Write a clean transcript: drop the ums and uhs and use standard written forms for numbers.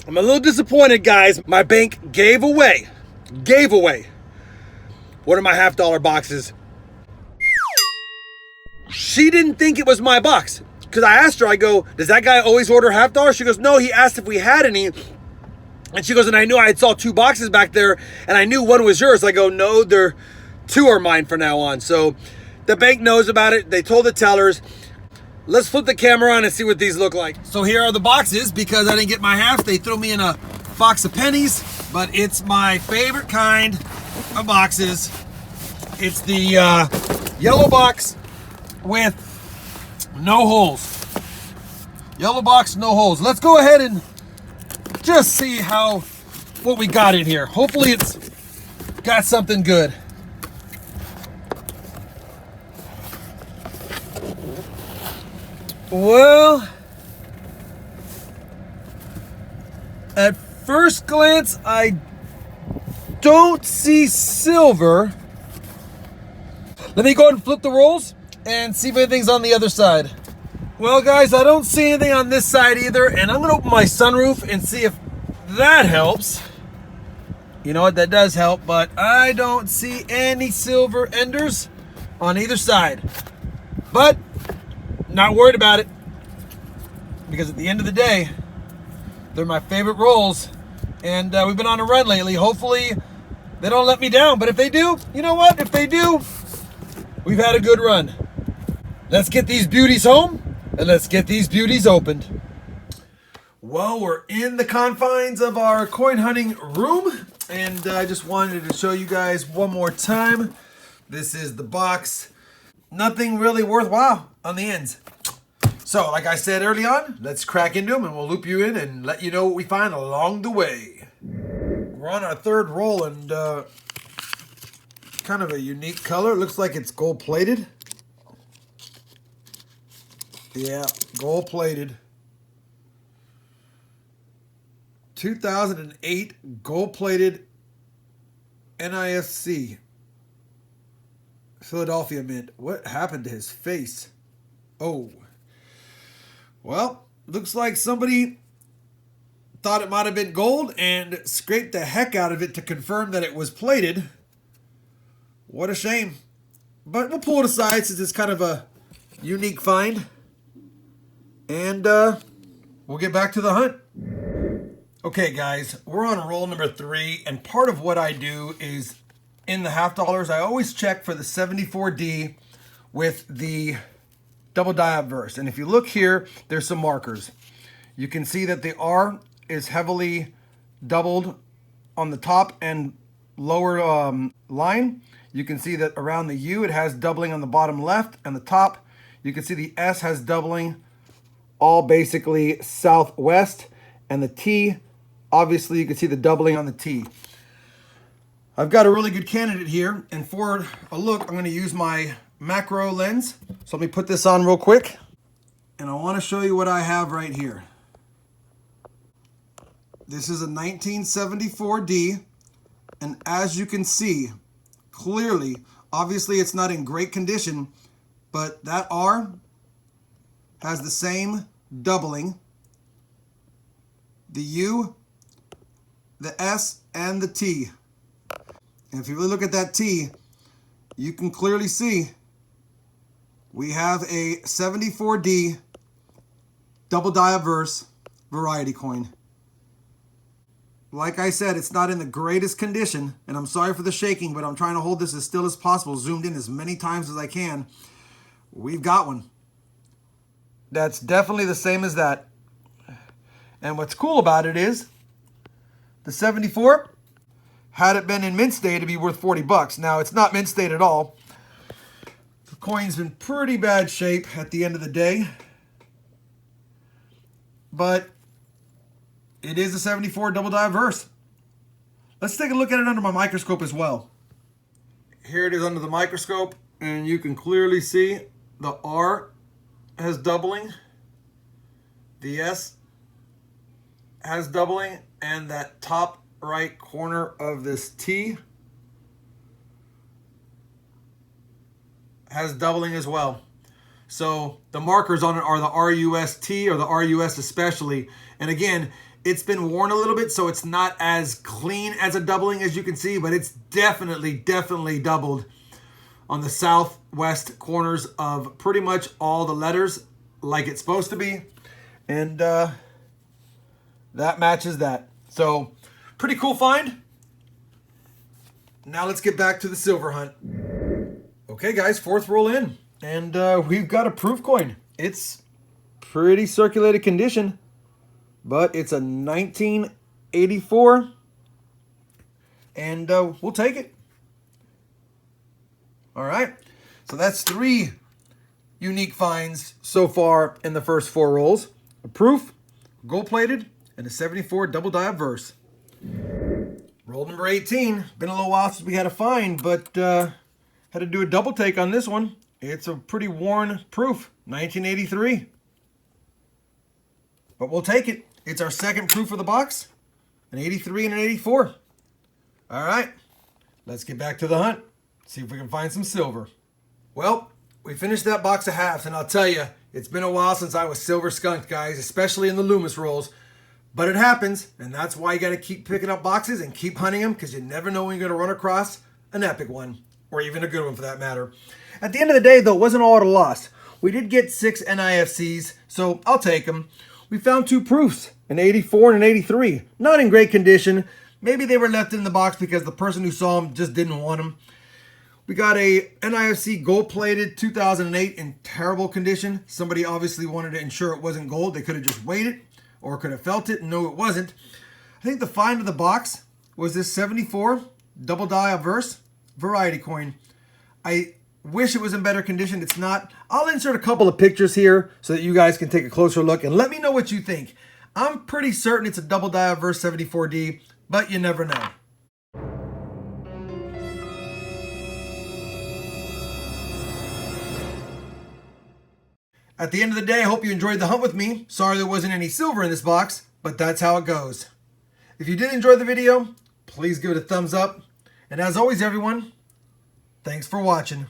I'm a little disappointed, guys. My bank gave away one of my half-dollar boxes. She didn't think it was my box. Because I asked her, I go, does that guy always order half-dollar? She goes, no, he asked if we had any. And she goes, and I knew I had saw 2 boxes back there, and I knew one was yours. I go, no, 2 are mine from now on. So the bank knows about it. They told the tellers. Let's flip the camera on and see what these look like. So here are the boxes. Because I didn't get my half, they threw me in a box of pennies, but it's my favorite kind of boxes. It's the yellow box with no holes. Yellow box, no holes. Let's go ahead and just see what we got in here. Hopefully it's got something good. Well, at first glance, I don't see silver. Let me go ahead and flip the rolls and see if anything's on the other side. Well, guys, I don't see anything on this side either, and I'm gonna open my sunroof and see if that helps. You know what, that does help, but I don't see any silver enders on either side. But not worried about it, because at the end of the day, they're my favorite rolls, and we've been on a run lately. Hopefully they don't let me down, but if they do, you know what, if they do, we've had a good run. Let's get these beauties home, and let's get these beauties opened. Well, we're in the confines of our coin hunting room, and I just wanted to show you guys one more time. This is the box. Nothing really worthwhile on the ends. So, like I said early on, let's crack into them, and we'll loop you in and let you know what we find along the way. We're on our 3rd roll, and kind of a unique color. It looks like it's gold-plated. Yeah, gold-plated. 2008 gold-plated NIFC. Philadelphia Mint. What happened to his face? Oh. Well, looks like somebody thought it might have been gold and scraped the heck out of it to confirm that it was plated. What a shame. But we'll pull it aside since it's kind of a unique find. And we'll get back to the hunt. Okay, guys, we're on roll number 3, and part of what I do is in the half dollars, I always check for the 74D with the double die obverse. And if you look here, there's some markers. You can see that the R is heavily doubled on the top and lower line. You can see that around the U, it has doubling on the bottom left and the top. You can see the S has doubling all basically southwest, and the T, obviously you can see the doubling on the T. I've got a really good candidate here, and for a look, I'm going to use my macro lens. So let me put this on real quick, and I want to show you what I have right here. This is a 1974D, and as you can see, clearly, obviously it's not in great condition, but that R has the same doubling. The U, the S, and the T. And if you really look at that T, you can clearly see we have a 74D double die obverse variety coin. Like I said, it's not in the greatest condition, and I'm sorry for the shaking, but I'm trying to hold this as still as possible, zoomed in as many times as I can. We've got one. That's definitely the same as that. And what's cool about it is the 74, had it been in mint state, it'd be worth 40 bucks. Now, it's not mint state at all. The coin's in pretty bad shape at the end of the day. But it is a 74 double die obverse. Let's take a look at it under my microscope as well. Here it is under the microscope, and you can clearly see the R has doubling, the S has doubling, and that top right corner of this T has doubling as well. So the markers on it are the RUST or the RUS especially. And again, it's been worn a little bit, so it's not as clean as a doubling as you can see, but it's definitely doubled on the southwest corners of pretty much all the letters like it's supposed to be. And that matches that. So pretty cool find. Now let's get back to the silver hunt. Okay guys, fourth roll in. And we've got a proof coin. It's pretty circulated condition, but it's a 1984. And we'll take it. All right. So that's 3 unique finds so far in the first 4 rolls. A proof, gold-plated, and a 74 double die obverse. Roll number 18. Been a little while since we had a find, but had to do a double take on this one. It's a pretty worn proof, 1983. But we'll take it. It's our second proof of the box, an 83 and an 84. All right, let's get back to the hunt. See if we can find some silver. Well, we finished that box of halves, and I'll tell you, it's been a while since I was silver skunked, guys, especially in the Loomis rolls. But it happens, and that's why you got to keep picking up boxes and keep hunting them, because you never know when you're going to run across an epic one, or even a good one for that matter. At the end of the day, though, it wasn't all at a loss. We did get 6 NIFCs, so I'll take them. We found 2 proofs, an 84 and an 83. Not in great condition. Maybe they were left in the box because the person who saw them just didn't want them. We got a NIFC gold-plated 2008 in terrible condition. Somebody obviously wanted to ensure it wasn't gold. They could have just weighed it or could have felt it and no, it wasn't. I think the find of the box was this 74 double die obverse variety coin. I wish it was in better condition. It's not. I'll insert a couple of pictures here so that you guys can take a closer look and let me know what you think. I'm pretty certain it's a double die obverse 74D, but you never know. At the end of the day, I hope you enjoyed the hunt with me. Sorry there wasn't any silver in this box, but that's how it goes. If you did enjoy the video, please give it a thumbs up. And as always, everyone, thanks for watching.